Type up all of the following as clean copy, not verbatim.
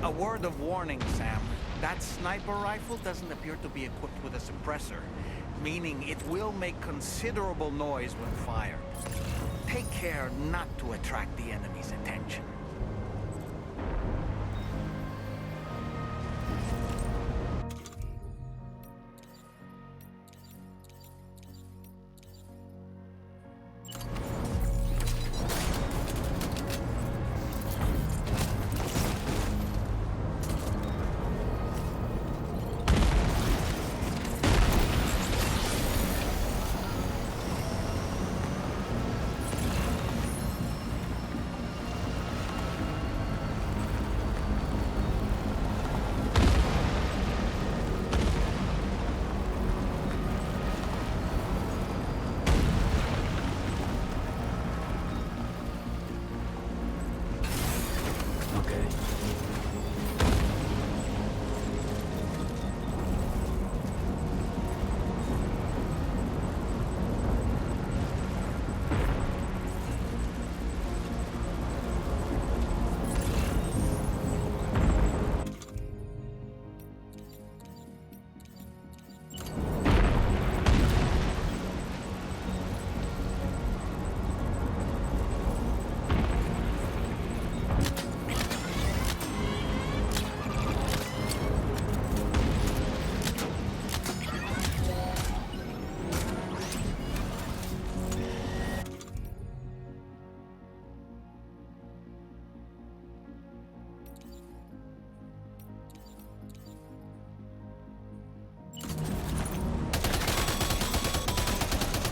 A word of warning, Sam. That sniper rifle doesn't appear to be equipped with a suppressor, meaning it will make considerable noise when fired. Take care not to attract the enemy's attention.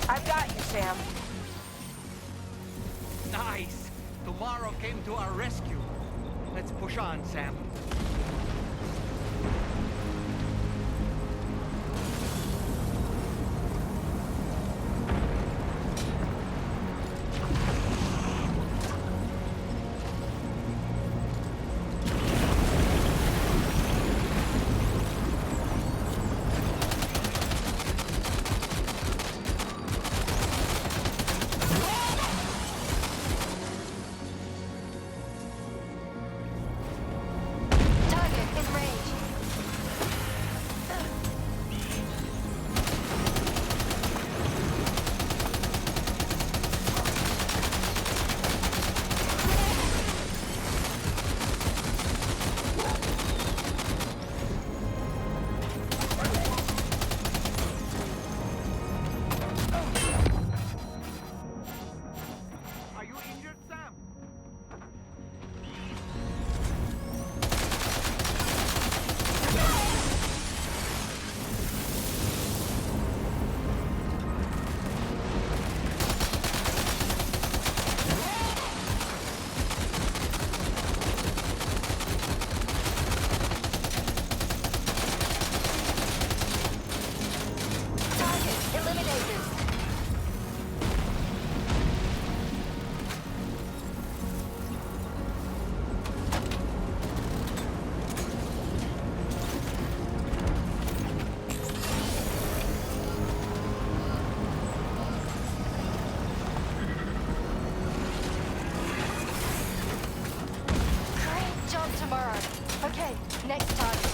I've got you, Sam. Nice! Tomorrow came to our rescue. Let's push on, Sam. Tomorrow. Okay, next target.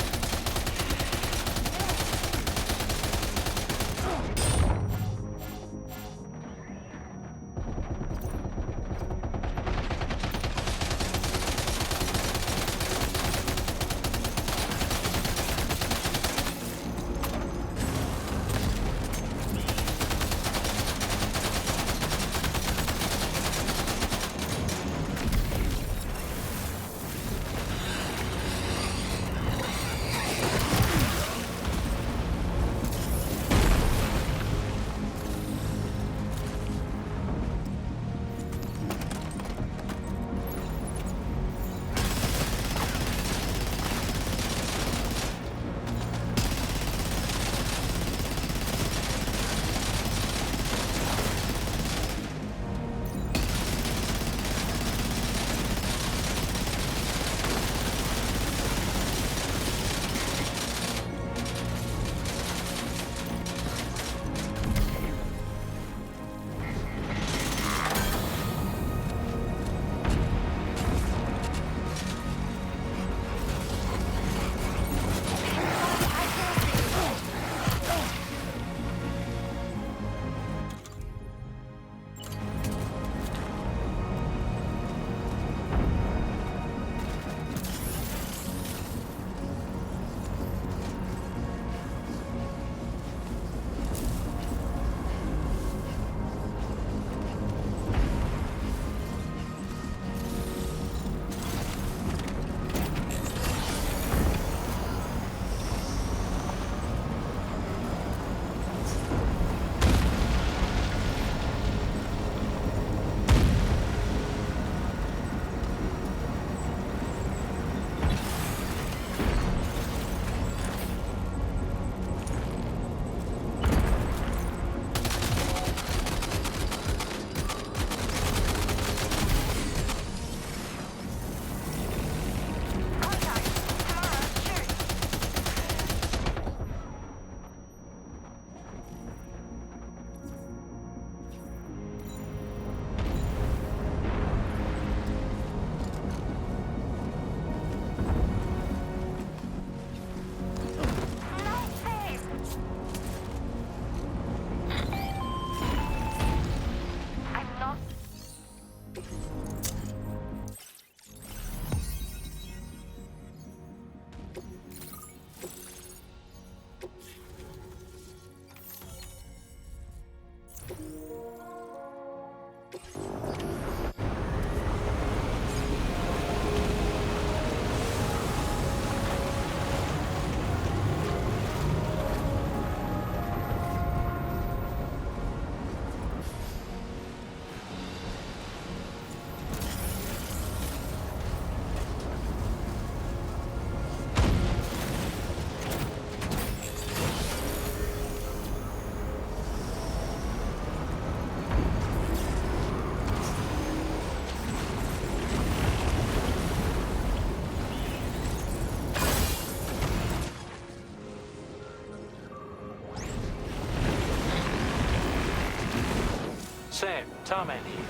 Sam, Tarman here.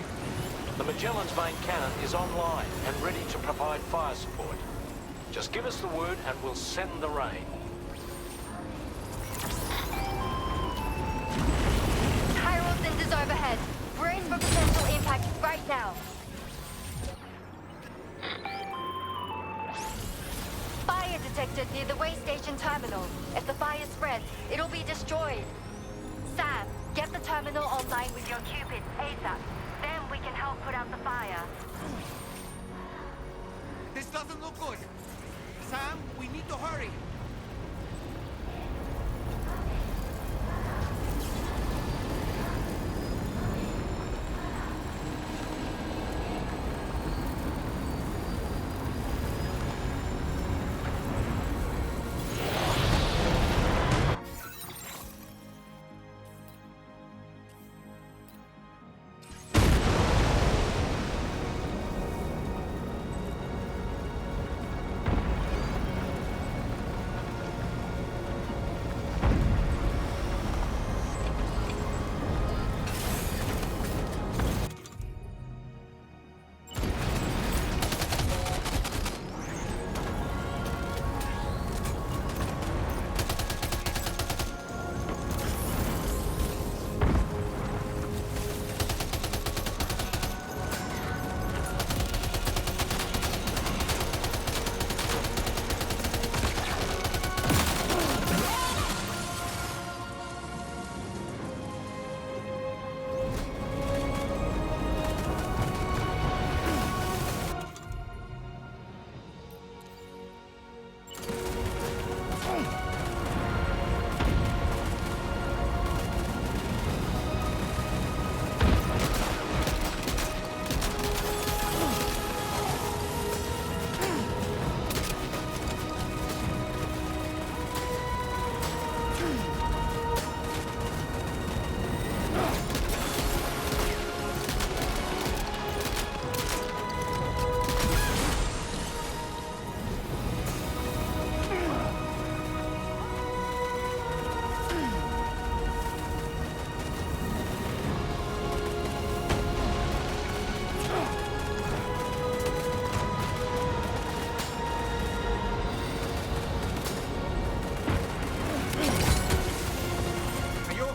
The Magellan's main cannon is online and ready to provide fire support. Just give us the word and we'll send the rain. Chiral cinders overhead. Brace for potential impact right now. Fire detected near the way station terminal. If the fire spreads, it'll be destroyed. Sam, get the terminal online with your Cupid ASAP. Then we can help put out the fire. This doesn't look good. Sam, we need to hurry.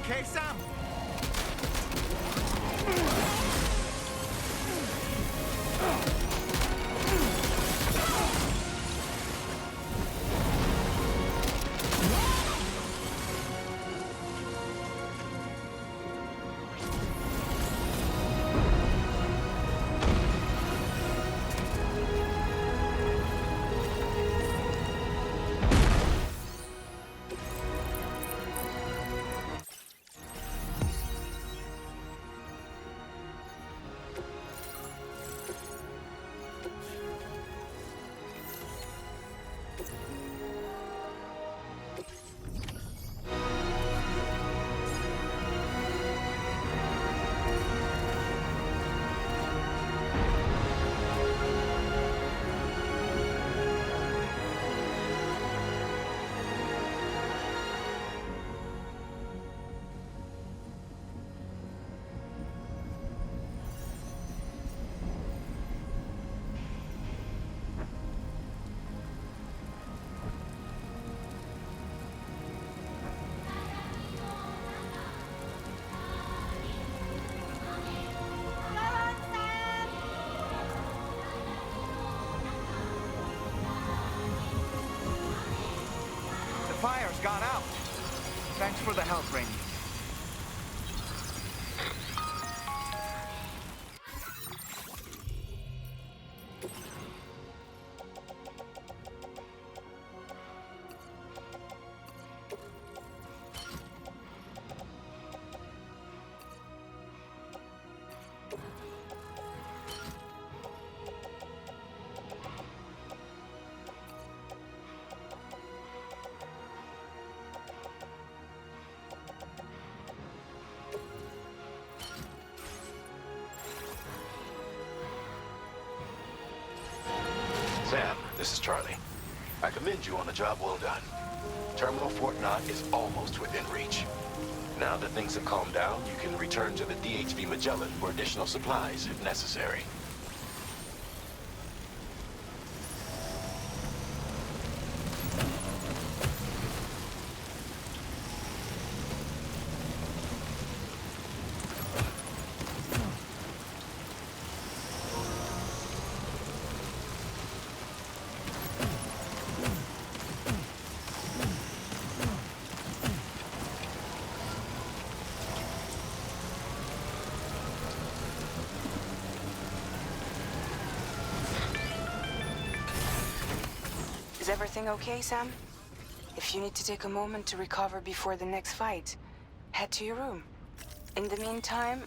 Okay, Sam? The fire's gone out. Thanks for the help, Rainey. Sam, this is Charlie. I commend you on a job well done. Terminal Fort Knott is almost within reach. Now that things have calmed down, you can return to the DHV Magellan for additional supplies if necessary. Is everything okay, Sam? If you need to take a moment to recover before the next fight, head to your room. In the meantime,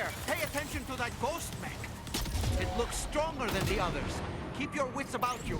there! Pay attention to that ghost mech! It looks stronger than the others. Keep your wits about you.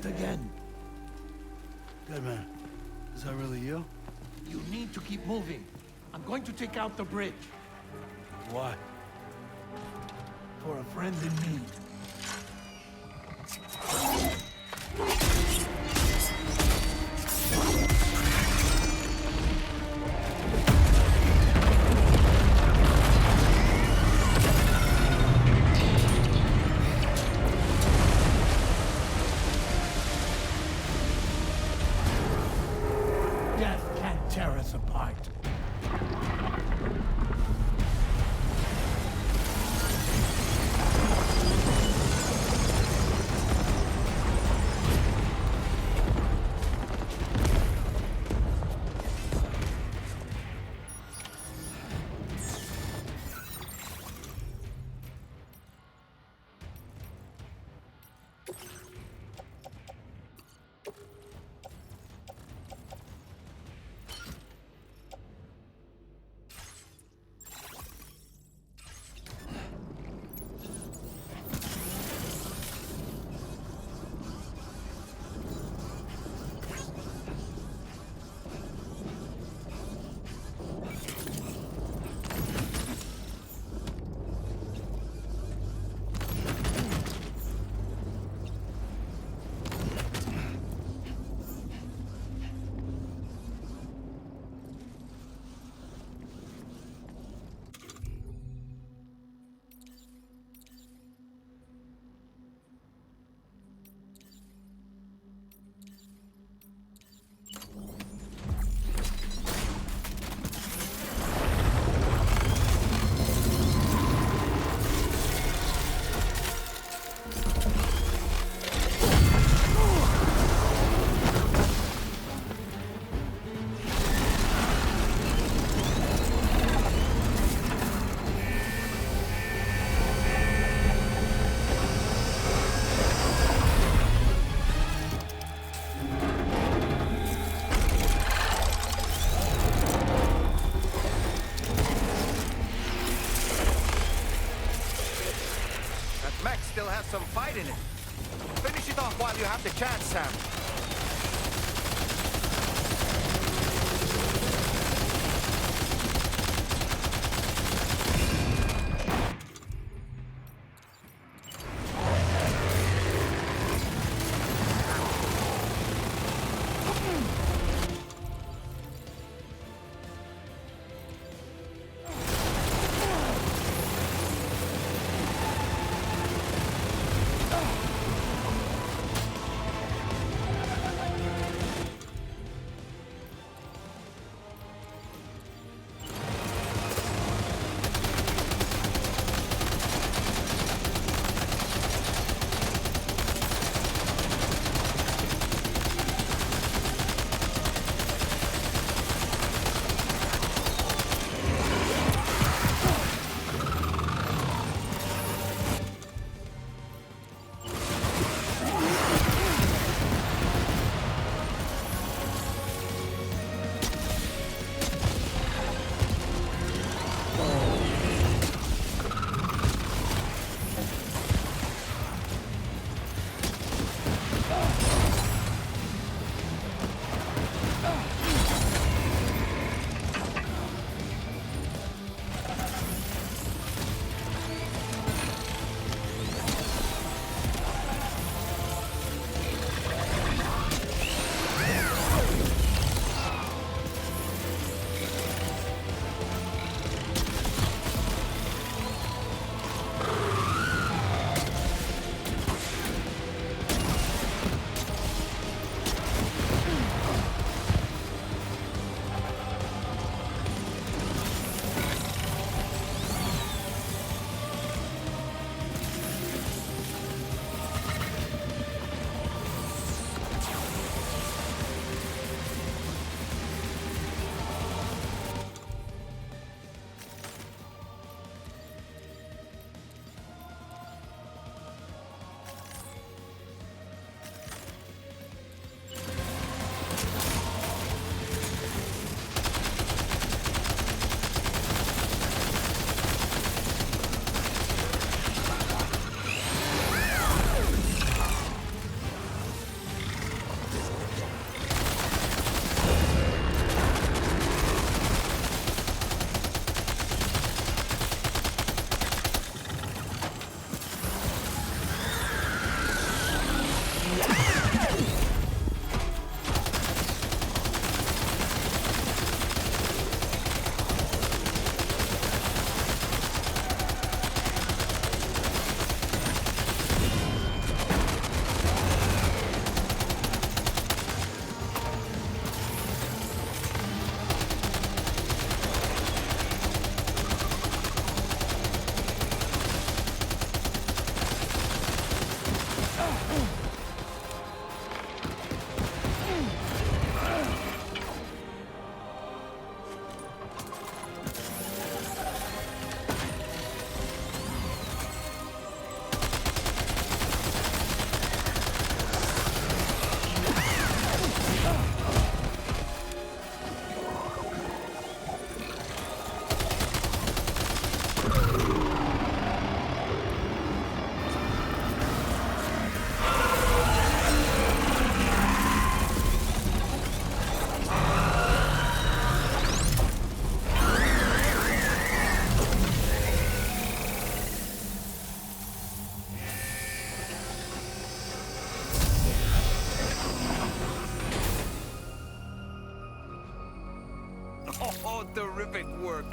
Again. Good man. Is that really you? You need to keep moving. I'm going to take out the bridge. Why? For a friend in need. Death can't tear us apart. Mech still has some fight in it. Finish it off while you have the chance, Sam. Terrific work.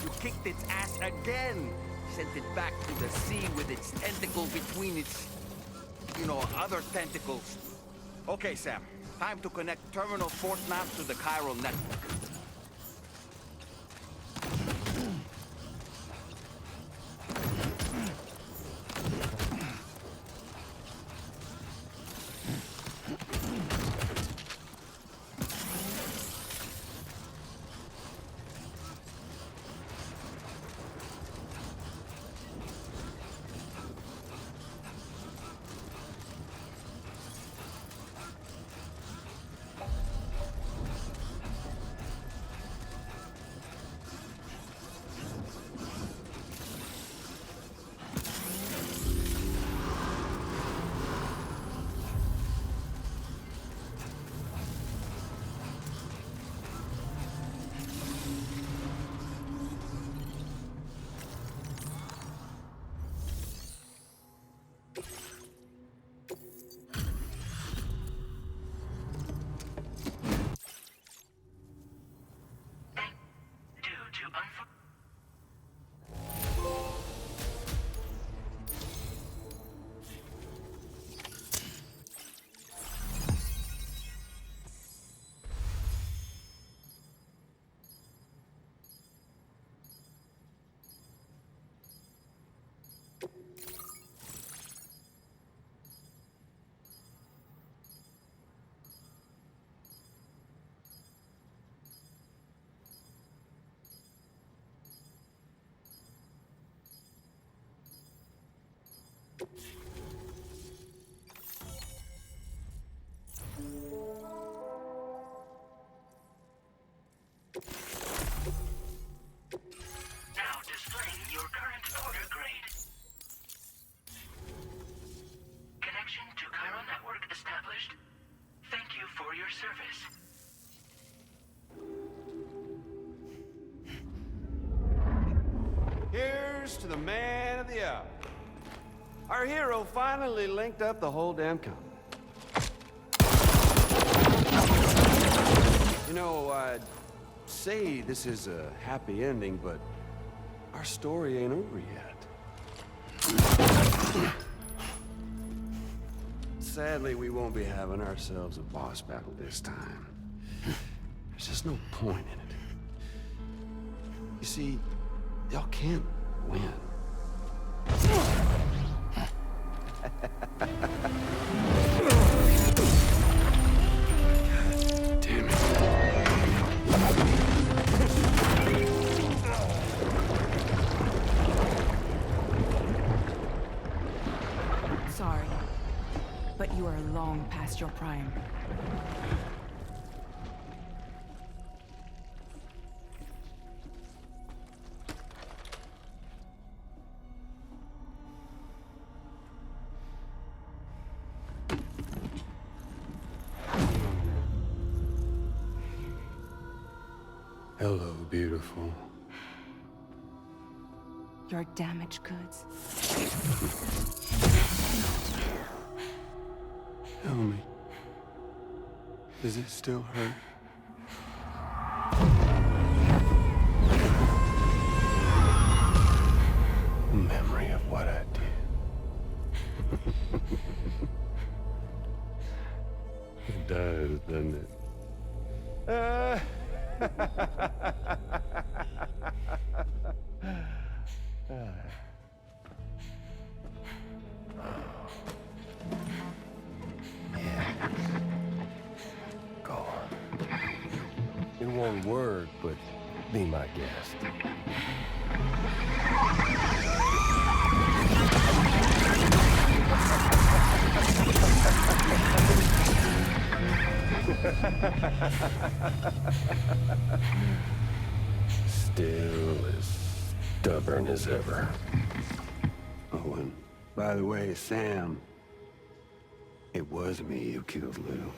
You kicked its ass again. Sent it back to the sea with its tentacle between its, other tentacles. Okay, Sam. Time to connect Terminal Fort Map to the chiral network. Now displaying your current order grade. Connection to chiral network established. Thank you for your service. Here's to the man of the hour. Our hero finally linked up the whole damn company. I'd say this is a happy ending, but our story ain't over yet. Sadly, we won't be having ourselves a boss battle this time. There's just no point in it. You see, y'all can't win. Damn it. Sorry, but you are long past your prime. Hello, beautiful. Your damaged goods. Tell me, does it still hurt? Memory of what I did. It does, doesn't it? Go on. In one word, but be my guest. Still as stubborn as ever. Oh, and by the way, Sam, it was me who killed Lou.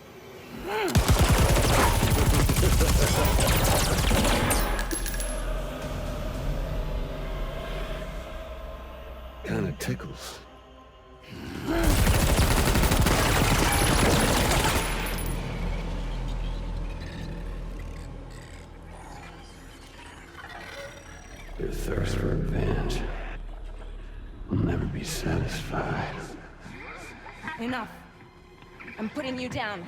Kinda tickles. satisfied. Enough. I'm putting you down.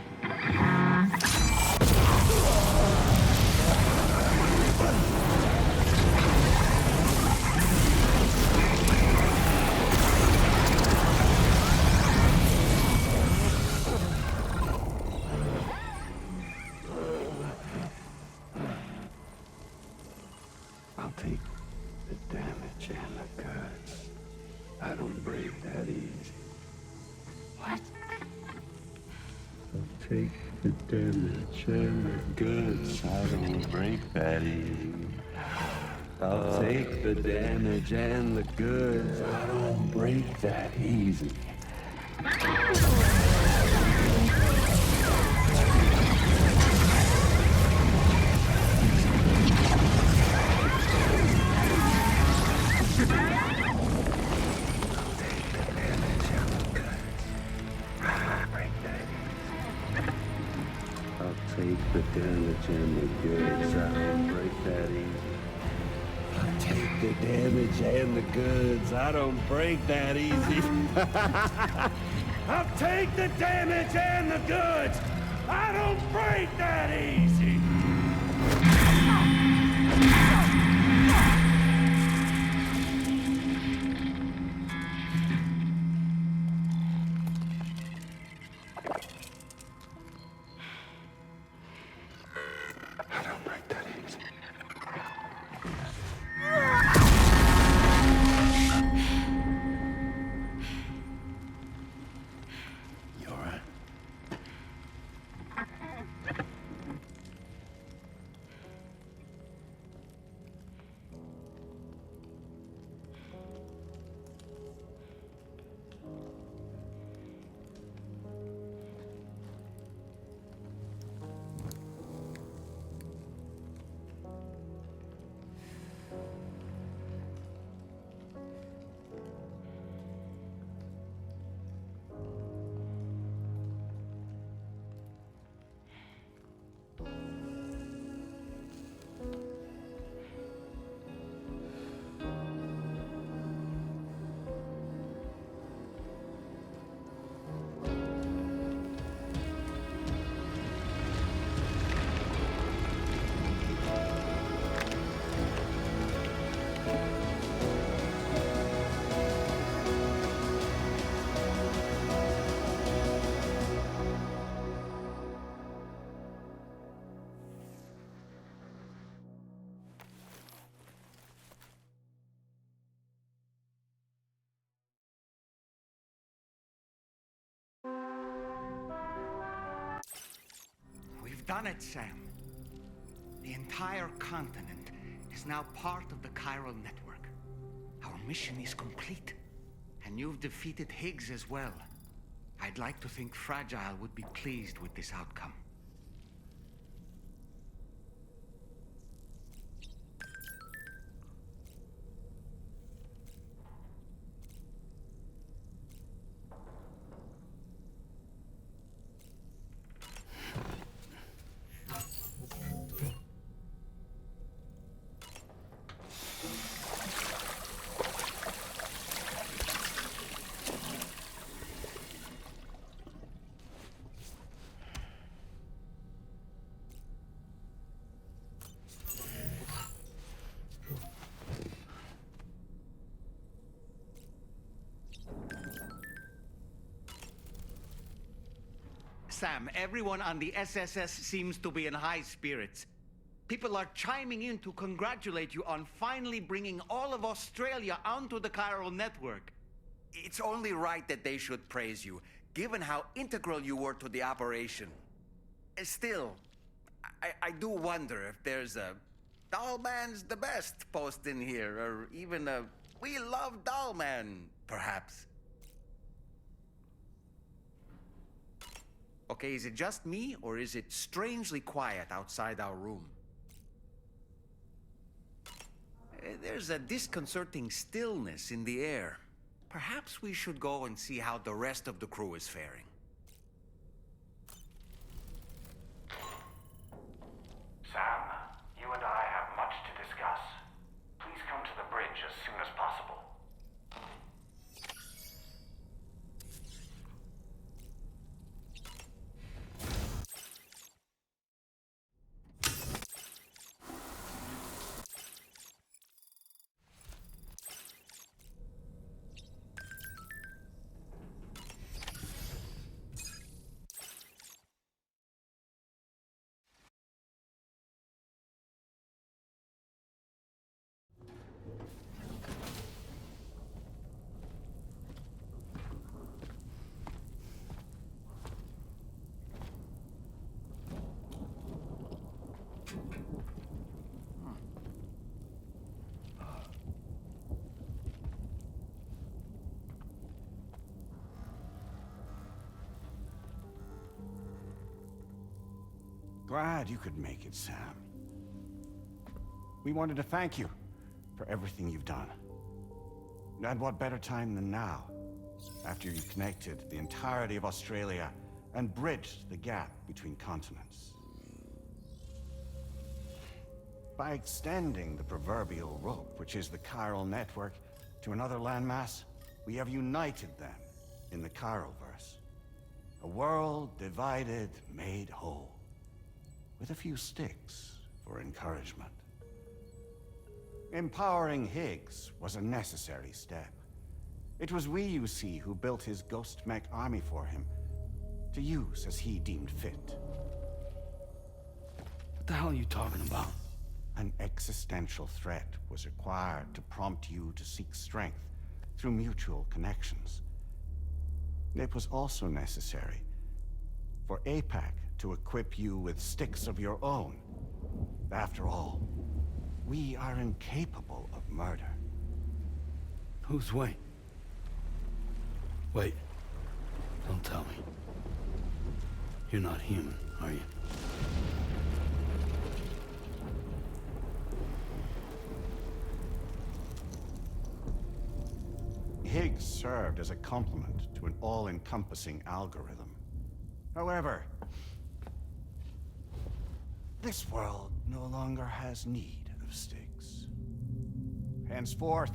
I'll take the damage and the goods. I don't break that easy. What? I'll take the damage and the goods. I don't break that easy. I'll take the damage and the goods. I don't break that easy. Take the damage and the goods. I don't break that easy. I'll take the damage and the goods. I don't break that easy. I'll take the damage and the goods. I don't break that easy. I don't break that easy. You all right? We've done it, Sam. The entire continent is now part of the chiral network. Our mission is complete. And you've defeated Higgs as well. I'd like to think Fragile would be pleased with this outcome. Sam, everyone on the SSS seems to be in high spirits. People are chiming in to congratulate you on finally bringing all of Australia onto the chiral network. It's only right that they should praise you, given how integral you were to the operation. Still, I do wonder if there's a Dollman's the best post in here, or even a We Love Dollman, perhaps. Okay, is it just me, or is it strangely quiet outside our room? There's a disconcerting stillness in the air. Perhaps we should go and see how the rest of the crew is faring. Sam, you and I have much to discuss. Please come to the bridge as soon as possible. glad you could make it, Sam. We wanted to thank you for everything you've done. And what better time than now, after you connected the entirety of Australia and bridged the gap between continents. By extending the proverbial rope, which is the chiral network, to another landmass, we have united them in the Chiralverse. A world divided, made whole, with a few sticks for encouragement. Empowering Higgs was a necessary step. It was we, you see, who built his ghost mech army for him, to use as he deemed fit. What the hell are you talking about? An existential threat was required to prompt you to seek strength through mutual connections. It was also necessary for APAC to equip you with sticks of your own. After all, we are incapable of murder. Who's we? Wait. Don't tell me. You're not human, are you? Higgs served as a complement to an all-encompassing algorithm. However, this world no longer has need of sticks. Henceforth,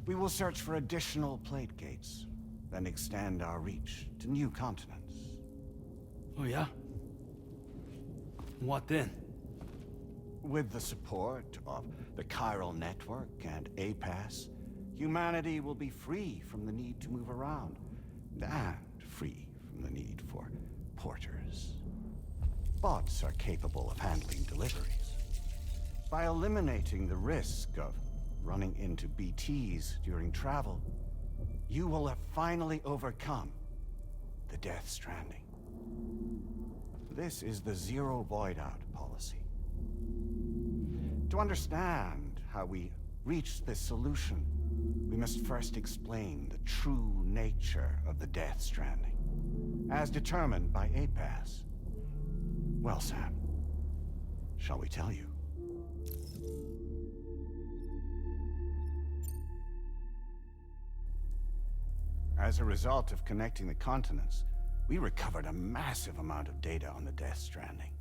we will search for additional plate gates, then extend our reach to new continents. Oh yeah? What then? With the support of the chiral network and APAS, humanity will be free from the need to move around, and free from the need for porters. Bots are capable of handling deliveries. By eliminating the risk of running into BTs during travel, you will have finally overcome the Death Stranding. This is the Zero Void Out policy. To understand how we reached this solution, we must first explain the true nature of the Death Stranding, as determined by APAS. Well, Sam, shall we tell you? As a result of connecting the continents, we recovered a massive amount of data on the Death Stranding.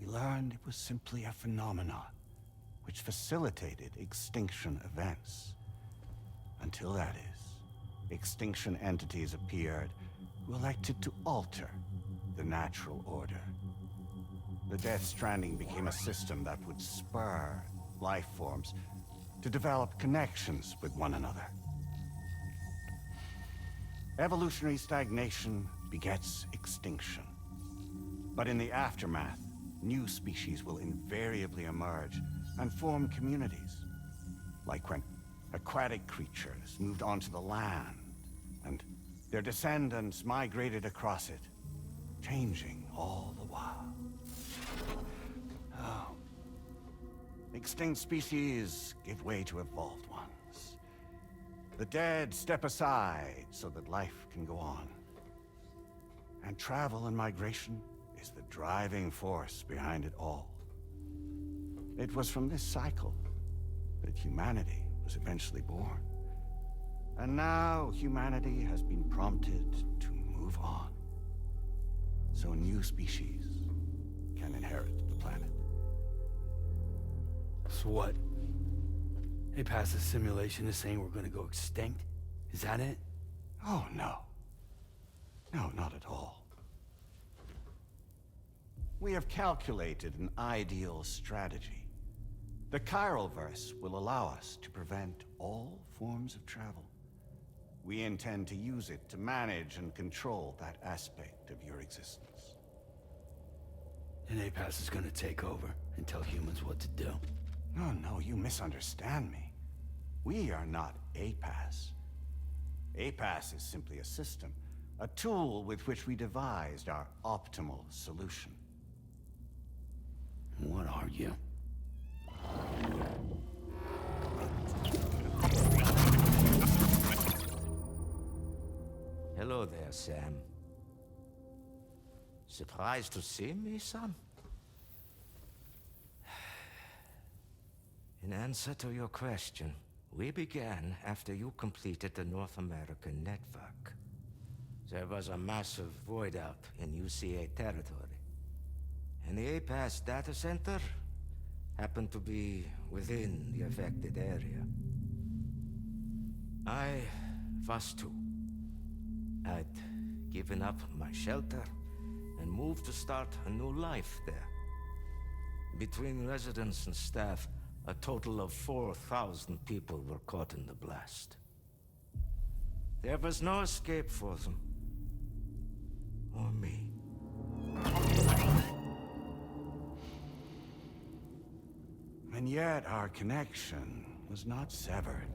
We learned it was simply a phenomenon which facilitated extinction events. Until that is, extinction entities appeared who elected to alter the natural order. The Death Stranding became a system that would spur life forms to develop connections with one another. Evolutionary stagnation begets extinction. But in the aftermath, new species will invariably emerge and form communities. Like when aquatic creatures moved onto the land, and their descendants migrated across it, changing all the while. Oh. Extinct species give way to evolved ones. The dead step aside so that life can go on. And travel and migration is the driving force behind it all. It was from this cycle that humanity was eventually born. And now humanity has been prompted to move on, so new species can inherit the planet. So what? APAS's simulation is saying we're gonna go extinct? Is that it? Oh, no. No, not at all. We have calculated an ideal strategy. The Chiralverse will allow us to prevent all forms of travel. We intend to use it to manage and control that aspect of your existence. And APAS is gonna take over and tell humans what to do. No, you misunderstand me. We are not APAS. APAS is simply a system, a tool with which we devised our optimal solution. What are you? Hello there, Sam. Surprised to see me, son? In answer to your question, we began after you completed the North American network. There was a massive void out in UCA territory. And the APAS data center happened to be within the affected area. I was too. I'd given up my shelter and moved to start a new life there. Between residents and staff, a total of 4,000 people were caught in the blast. There was no escape for them. Or me. And yet our connection was not severed.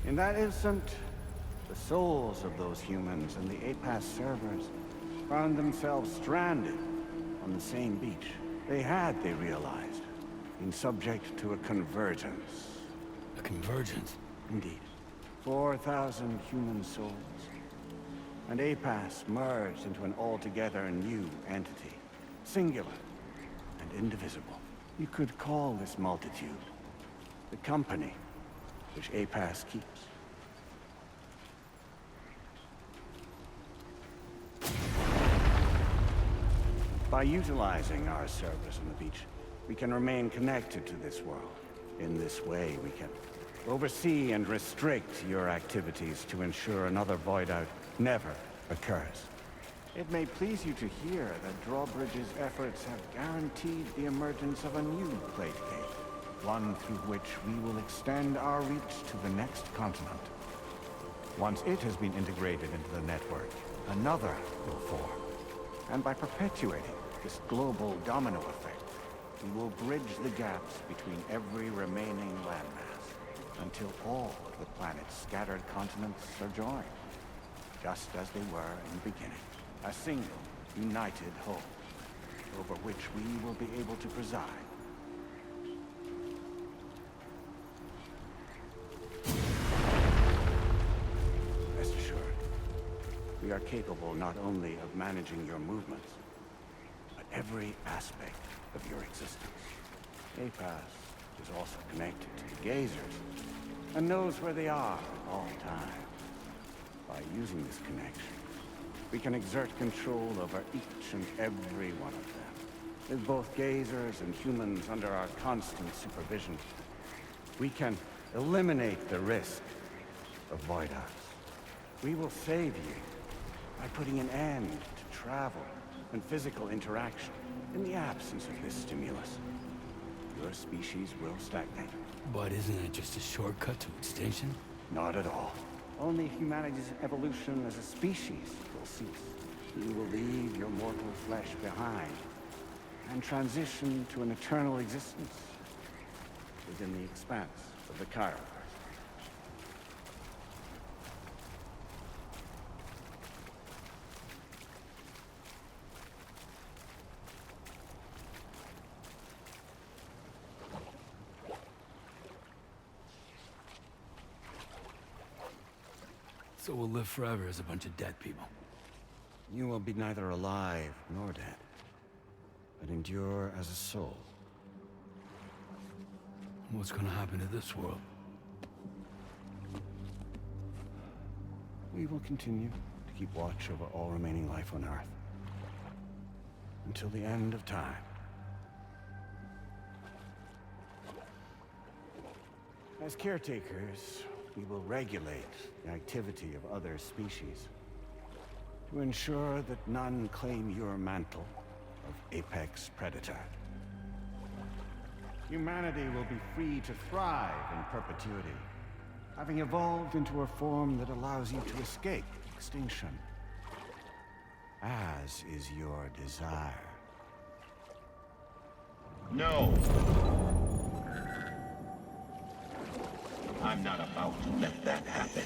In that instant, the souls of those humans and the APAS servers found themselves stranded on the same beach. They realized, been subject to a convergence. A convergence? Indeed. 4,000 human souls. And APAS merged into an altogether new entity. Singular and indivisible. You could call this multitude the company which APAS keeps. By utilizing our service on the beach, we can remain connected to this world. In this way, we can oversee and restrict your activities to ensure another void out never occurs. It may please you to hear that Drawbridge's efforts have guaranteed the emergence of a new plate gate, one through which we will extend our reach to the next continent. Once it has been integrated into the network, another will form. And by perpetuating this global domino effect, we will bridge the gaps between every remaining landmass until all of the planet's scattered continents are joined, just as they were in the beginning. A single, united whole, over which we will be able to preside. Rest assured, we are capable not only of managing your movements, but every aspect of your existence. APAS is also connected to the gazers, and knows where they are at all times. By using this connection, we can exert control over each and every one of them. With both gazers and humans under our constant supervision, we can eliminate the risk of void outs. We will save you by putting an end to travel and physical interaction. In the absence of this stimulus, your species will stagnate. But isn't it just a shortcut to extinction? Not at all. Only humanity's evolution as a species will cease. You will leave your mortal flesh behind and transition to an eternal existence within the expanse of the Chiron. So we'll live forever as a bunch of dead people. You will be neither alive nor dead, but endure as a soul. What's gonna happen to this world? We will continue to keep watch over all remaining life on Earth. Until the end of time. As caretakers, we will regulate the activity of other species to ensure that none claim your mantle of apex predator. Humanity will be free to thrive in perpetuity, having evolved into a form that allows you to escape extinction, as is your desire. No! I'm not about to let that happen.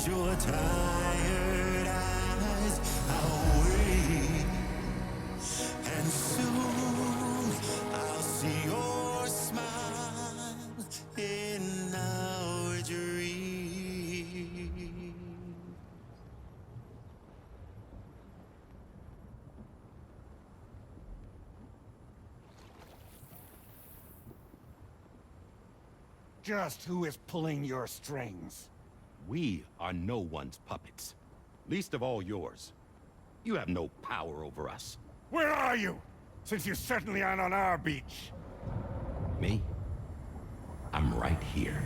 Close your tired eyes, I'll wait. And soon I'll see your smile in our dream. Just who is pulling your strings? We are no one's puppets. Least of all yours. You have no power over us. Where are you? Since you certainly aren't on our beach. Me? I'm right here.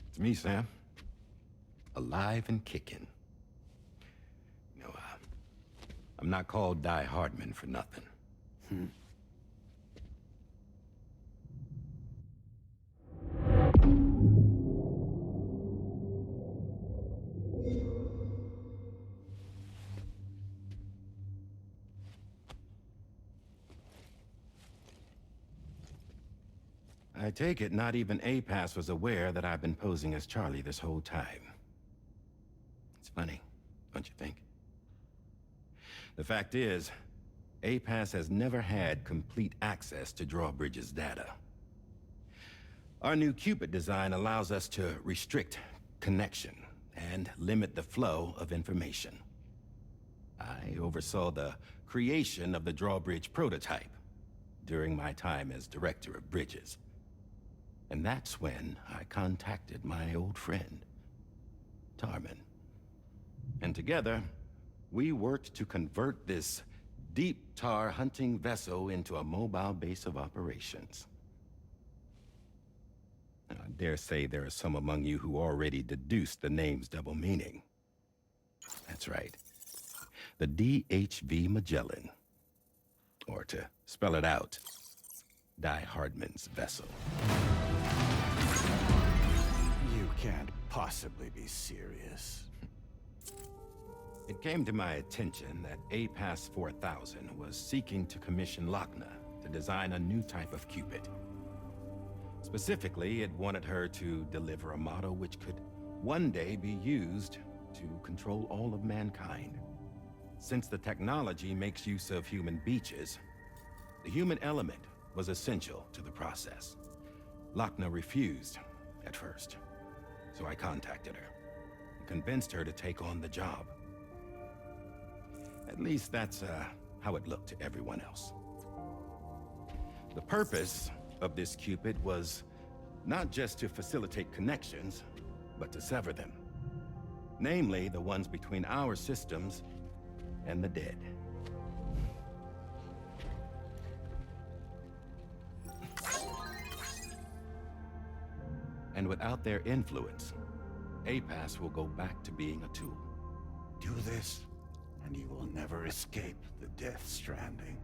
It's me, Sam. Alive and kicking. You know, I'm not called Die Hardman for nothing. I take it not even APAS was aware that I've been posing as Charlie this whole time. It's funny, don't you think? The fact is, APAS has never had complete access to Drawbridge's data. Our new Cupid design allows us to restrict connection and limit the flow of information. I oversaw the creation of the Drawbridge prototype during my time as Director of Bridges. And that's when I contacted my old friend, Tarman. And together, we worked to convert this deep tar hunting vessel into a mobile base of operations. I dare say there are some among you who already deduced the name's double meaning. That's right. The DHV Magellan. Or to spell it out, Die Hardman's vessel. You can't possibly be serious. It came to my attention that APAS 4000 was seeking to commission Lochna to design a new type of Cupid. Specifically, it wanted her to deliver a model which could one day be used to control all of mankind. Since the technology makes use of human beaches, the human element was essential to the process. Lochna refused at first, so I contacted her and convinced her to take on the job. At least that's how it looked to everyone else. The purpose of this Cupid was not just to facilitate connections, but to sever them. Namely, the ones between our systems and the dead. And without their influence, APAS will go back to being a tool. Do this, and you will never escape the death stranding.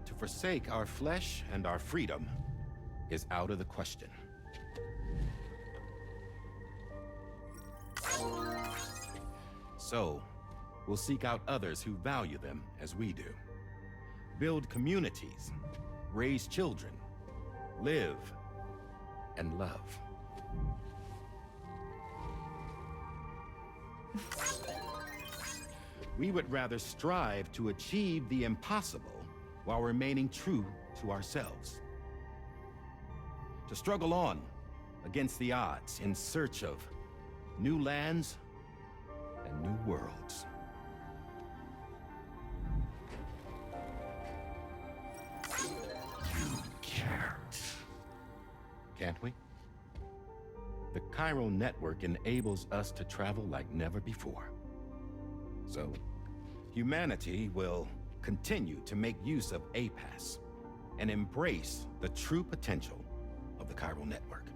To forsake our flesh and our freedom is out of the question. So, we'll seek out others who value them as we do. Build communities, raise children, live, and love. We would rather strive to achieve the impossible while remaining true to ourselves. To struggle on against the odds in search of new lands and new worlds. You can't. Can't we? The Chiral network enables us to travel like never before. So, humanity will continue to make use of APAS and embrace the true potential of the Chiral network.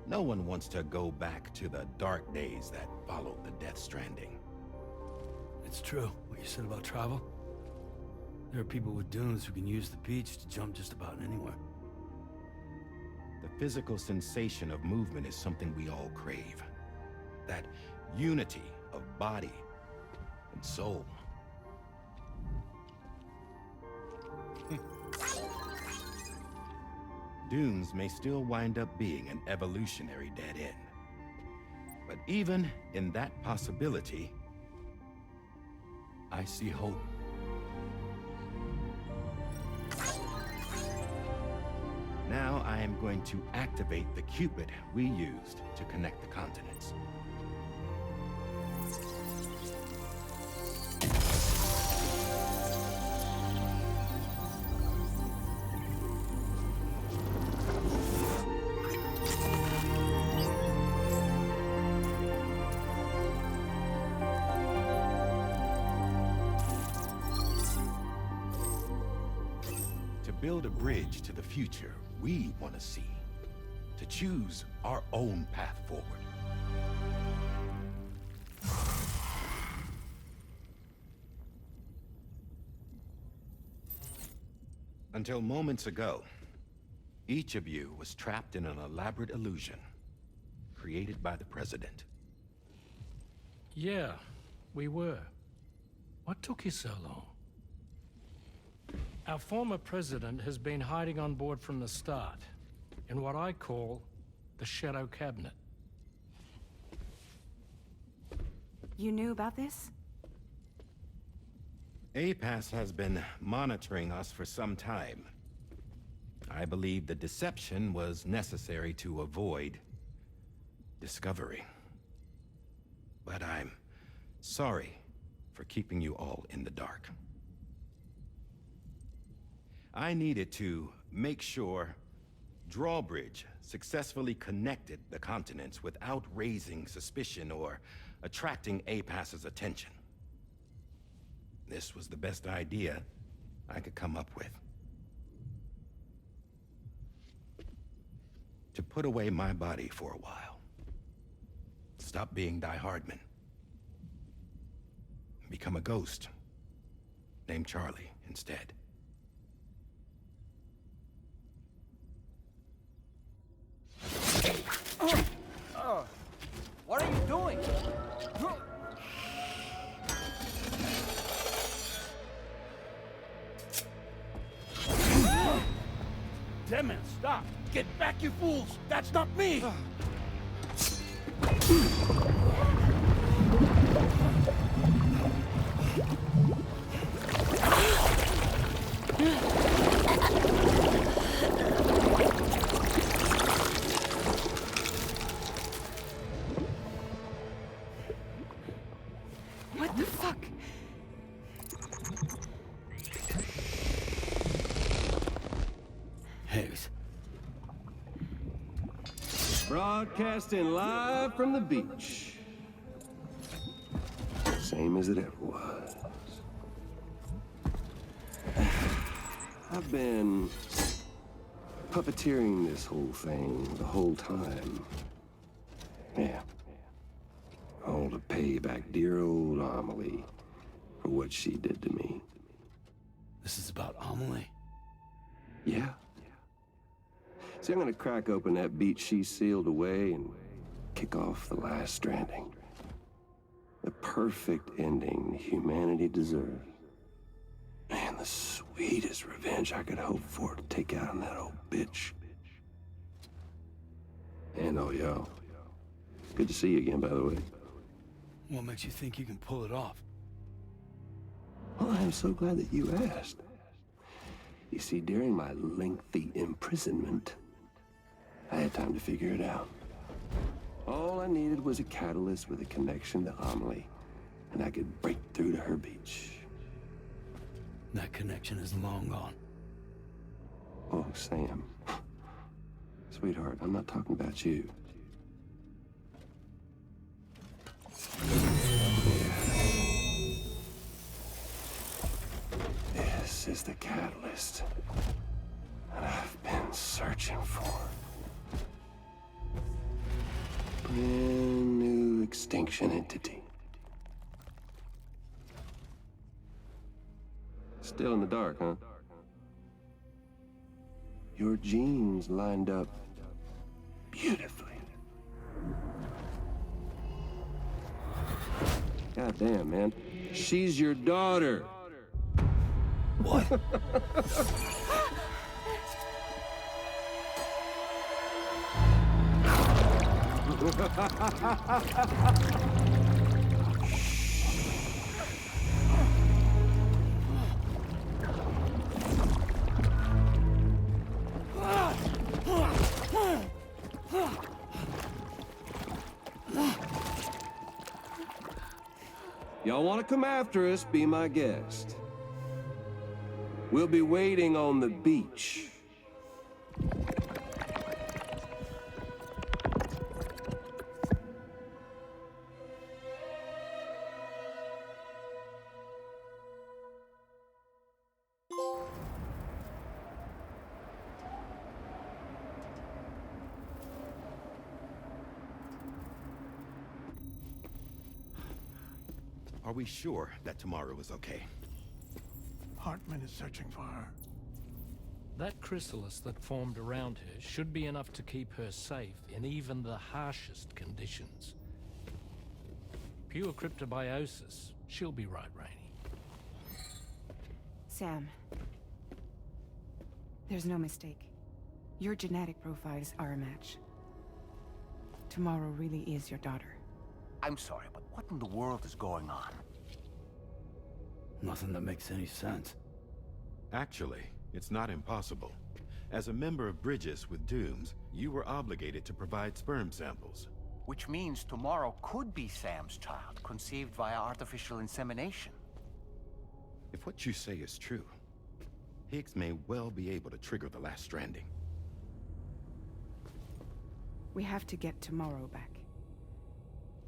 No one wants to go back to the dark days that followed the Death Stranding. It's true, what you said about travel. There are people with dunes who can use the beach to jump just about anywhere. The physical sensation of movement is something we all crave. That unity of body and soul. Dunes may still wind up being an evolutionary dead end. But even in that possibility, I see hope. Now I am going to activate the Cupid we used to connect the continents. To build a bridge to the future we want to see, to choose our own path forward. Until moments ago, each of you was trapped in an elaborate illusion created by the President. Yeah, we were. What took you so long? Our former president has been hiding on board from the start, in what I call the Shadow Cabinet. You knew about this? APAS has been monitoring us for some time. I believe the deception was necessary to avoid discovery. But I'm sorry for keeping you all in the dark. I needed to make sure Drawbridge successfully connected the continents without raising suspicion or attracting APAS's attention. This was the best idea I could come up with. To put away my body for a while. Stop being Die Hardman. Become a ghost. Named Charlie instead. What are you doing? Damn man, stop! Get back, you fools! That's not me! What the fuck? Higgs. Broadcasting live from the beach. Same as it ever was. I've been puppeteering this whole thing the whole time. Yeah. All to pay back dear old Amelie for what she did to me. This is about Amelie? Yeah. See, I'm gonna crack open that beach she sealed away and kick off the last Stranding. The perfect ending humanity deserves. Man, the sweetest revenge I could hope for to take out on that old bitch. And oh, yo. Good to see you again, by the way. What makes you think you can pull it off? Well, I'm so glad that you asked. You see, during my lengthy imprisonment, I had time to figure it out. All I needed was a catalyst with a connection to Amelie, and I could break through to her beach. That connection is long gone. Oh, Sam. Sweetheart, I'm not talking about you. This is the catalyst that I've been searching for. Brand new extinction entity. Still in the dark, huh? Your genes lined up beautifully. God damn, man. She's your daughter. What? Y'all want to come after us, be my guest. We'll be waiting on the beach. Are we sure that tomorrow is okay? Hartman is searching for her. That chrysalis that formed around her should be enough to keep her safe in even the harshest conditions. Pure cryptobiosis. She'll be right, Rainey. Sam. There's no mistake. Your genetic profiles are a match. Tomorrow really is your daughter. I'm sorry, but what in the world is going on? Nothing that makes any sense. Actually, it's not impossible. As a member of Bridges with Dooms, you were obligated to provide sperm samples. Which means tomorrow could be Sam's child, conceived via artificial insemination. If what you say is true, Higgs may well be able to trigger the last stranding. We have to get tomorrow back.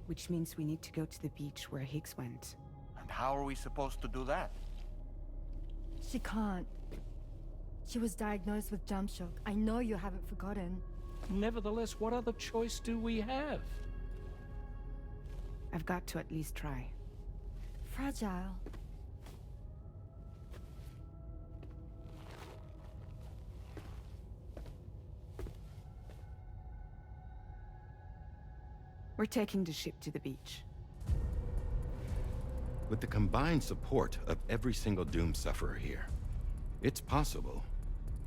Which means we need to go to the beach where Higgs went. And how are we supposed to do that? She can't. She was diagnosed with jump shock. I know you haven't forgotten. Nevertheless, what other choice do we have? I've got to at least try. Fragile. We're taking the ship to the beach. With the combined support of every single Doom sufferer here, it's possible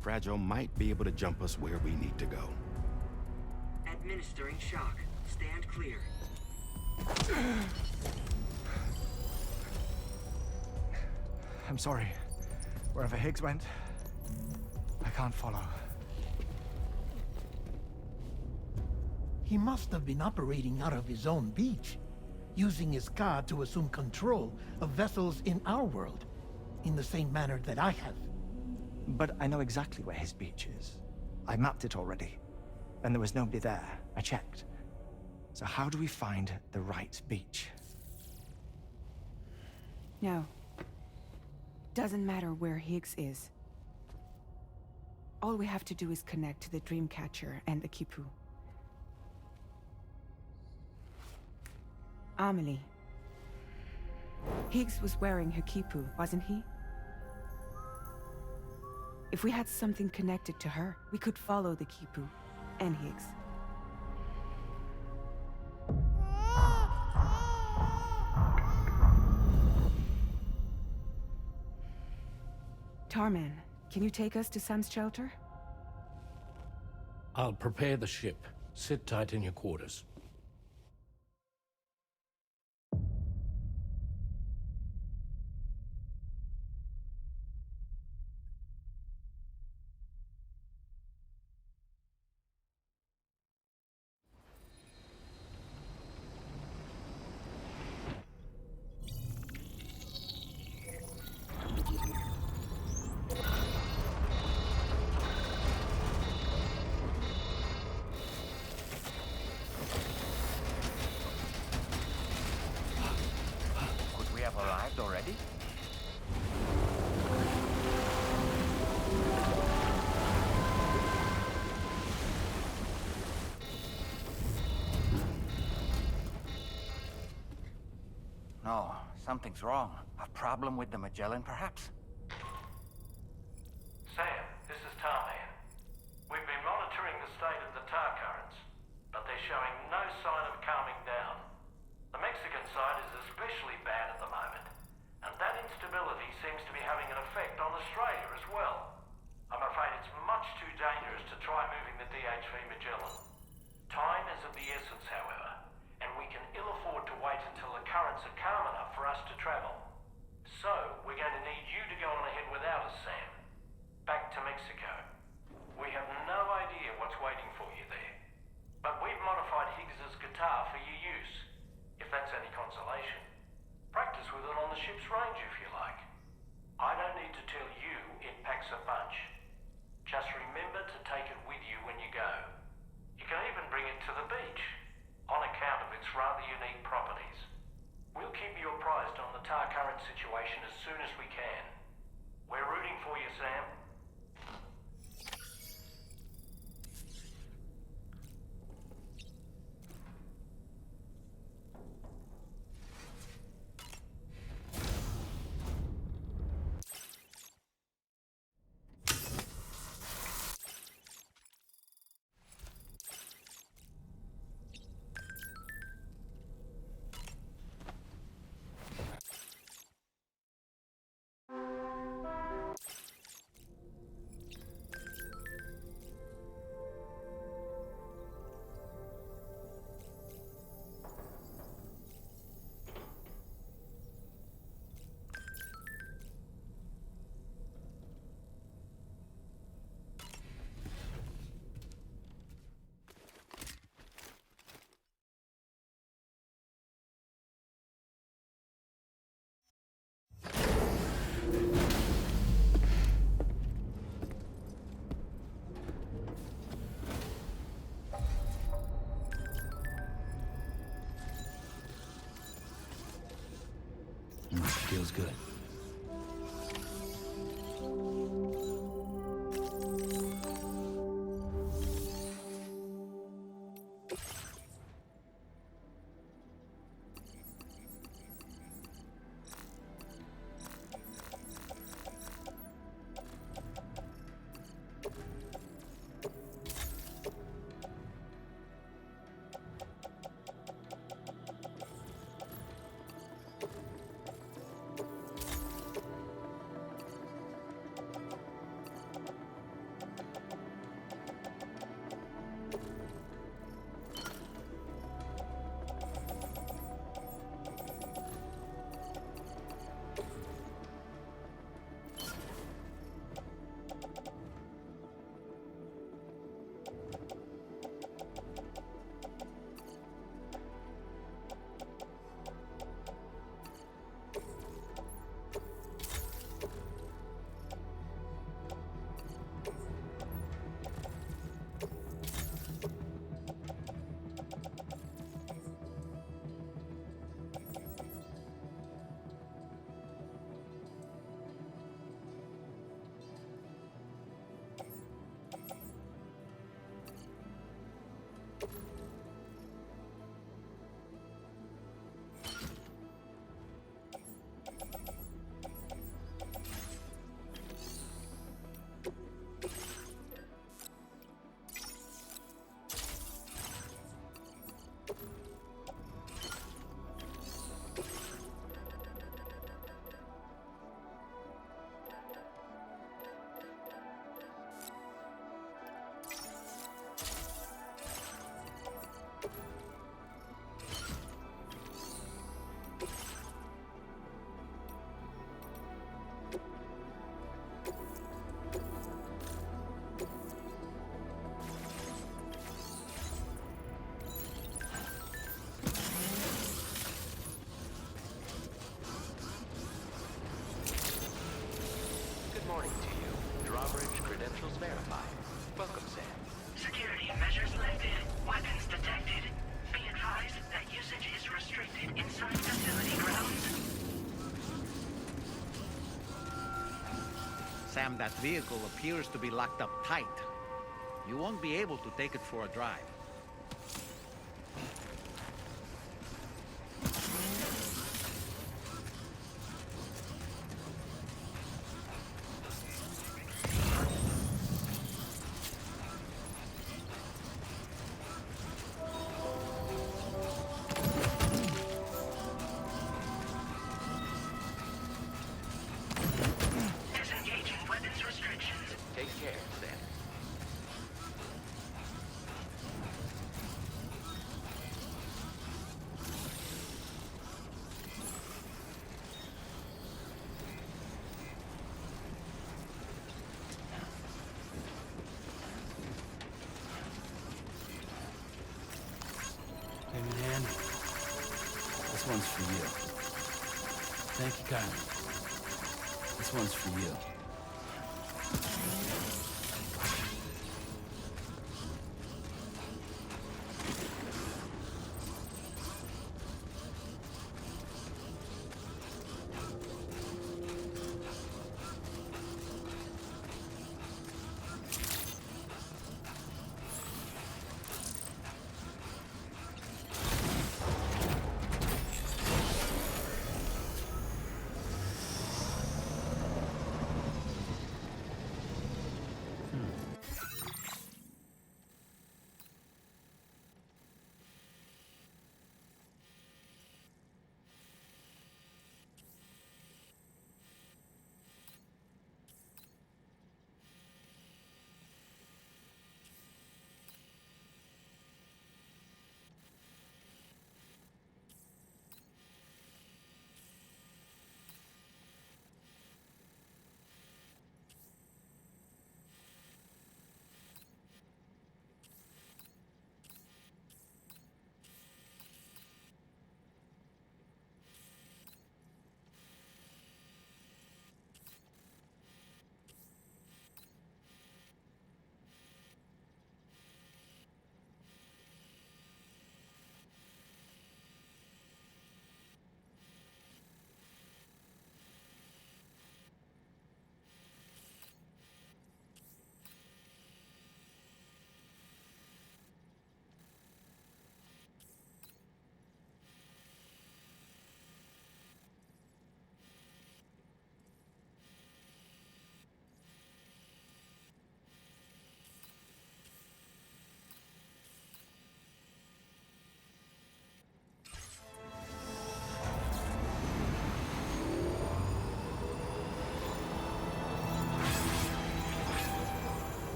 Fragile might be able to jump us where we need to go. Administering shock. Stand clear. I'm sorry. Wherever Higgs went, I can't follow. He must have been operating out of his own beach, using his car to assume control of vessels in our world, in the same manner that I have. But I know exactly where his beach is. I mapped it already, and there was nobody there. I checked. So how do we find the right beach? No. Doesn't matter where Higgs is. All we have to do is connect to the Dreamcatcher and the Kipu. Amelie. Higgs was wearing her Kipu, wasn't he? If we had something connected to her, we could follow the Kipu and Higgs. Tarman, can you take us to Sam's shelter? I'll prepare the ship. Sit tight in your quarters. Could we have arrived already? No, something's wrong. A problem with the Magellan, perhaps? Sam, this is Tarman. We've been monitoring the state of the tar currents, but they're showing no sign of calming down. The Mexican side is especially DHV Magellan. Time is of the essence, however, and we can ill afford to wait until the currents are calm enough for us to travel. So, we're going to need you to go on ahead without us, Sam. Back to Mexico. We have no idea what's waiting for you there. But we've modified Higgs's guitar for your use, if that's any consolation. Practice with it on the ship's range if you like. I don't need to tell you it packs a punch. Just remember to take it with you when you go. You can even bring it to the beach, on account of its rather unique properties. We'll keep you apprised on the tar current situation as soon as we can. We're rooting for you, Sam. Feels good. Morning to you. Drawbridge credentials verified. Welcome, Sam. Security measures lifted. Weapons detected. Be advised that usage is restricted inside facility grounds. Sam, that vehicle appears to be locked up tight. You won't be able to take it for a drive. Disengaging weapons restrictions. Take care, Sam. This one's for you. Thank you kindly. This one's for you.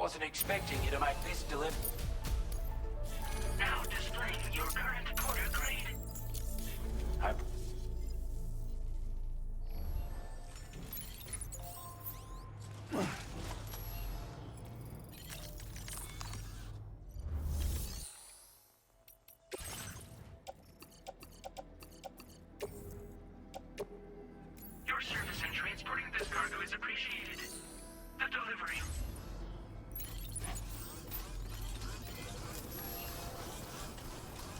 Wasn't expecting you to make this delivery. Now displaying your current quarter grade. Your service in transporting this cargo is appreciated. The delivery.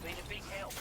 Been a big help.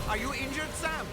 Are you injured, Sam?